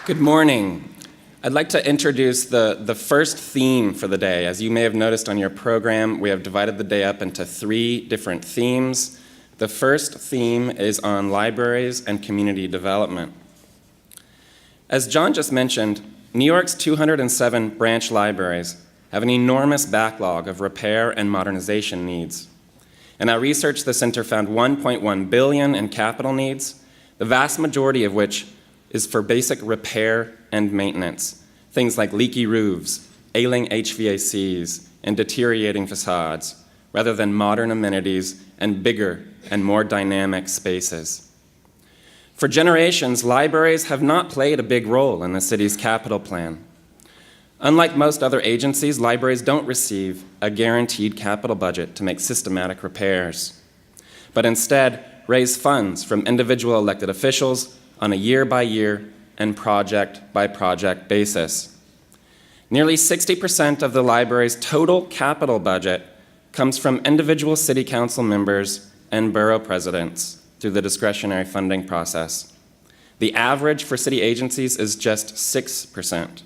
Good morning. I'd like to introduce the first theme for the day. As you may have noticed on your program, we have divided the day up into 3 different themes. The first theme is on libraries and community development. As John just mentioned, New York's 207 branch libraries have an enormous backlog of repair and modernization needs. In our research, the center found $1.1 billion in capital needs, the vast majority of which is for basic repair and maintenance, things like leaky roofs, ailing HVACs, and deteriorating facades, rather than modern amenities and bigger and more dynamic spaces. For generations, libraries have not played a big role in the city's capital plan. Unlike most other agencies, libraries don't receive a guaranteed capital budget to make systematic repairs, but instead raise funds from individual elected officials on a year-by-year and project-by-project basis. Nearly 60% of the library's total capital budget comes from individual city council members and borough presidents through the discretionary funding process. The average for city agencies is just 6%.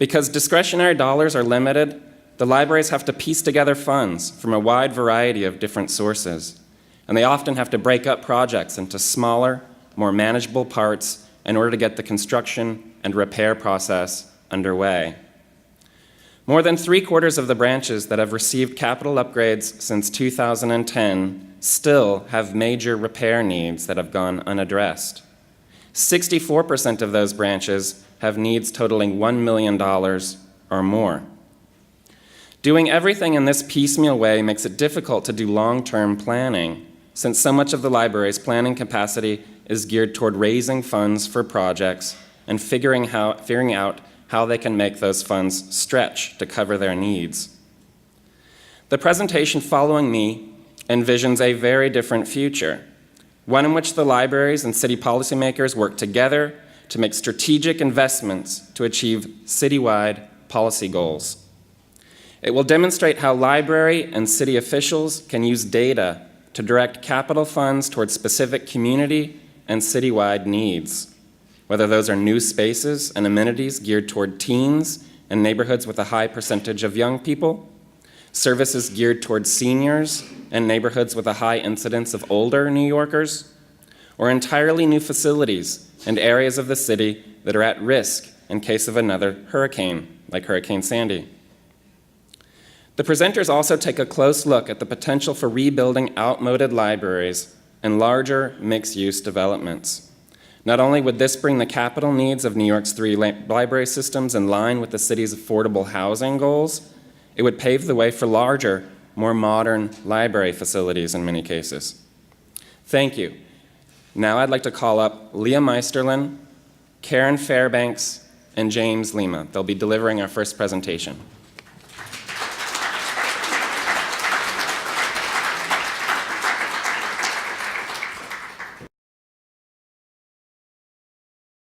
Because discretionary dollars are limited, the libraries have to piece together funds from a wide variety of different sources, and they often have to break up projects into smaller, more manageable parts in order to get the construction and repair process underway. More than 3/4 of the branches that have received capital upgrades since 2010 still have major repair needs that have gone unaddressed. 64% of those branches have needs totaling $1 million or more. Doing everything in this piecemeal way makes it difficult to do long-term planning, since so much of the library's planning capacity is geared toward raising funds for projects and figuring out how they can make those funds stretch to cover their needs. The presentation following me envisions a very different future, one in which the libraries and city policymakers work together to make strategic investments to achieve citywide policy goals. It will demonstrate how library and city officials can use data to direct capital funds towards specific community and citywide needs, whether those are new spaces and amenities geared toward teens and neighborhoods with a high percentage of young people, services geared toward seniors and neighborhoods with a high incidence of older New Yorkers, or entirely new facilities and areas of the city that are at risk in case of another hurricane, like Hurricane Sandy. The presenters also take a close look at the potential for rebuilding outmoded libraries and larger mixed-use developments. Not only would this bring the capital needs of New York's 3 library systems in line with the city's affordable housing goals, it would pave the way for larger, more modern library facilities in many cases. Thank you. Now I'd like to call up Leah Meisterlin, Karen Fairbanks, and James Lima. They'll be delivering our first presentation.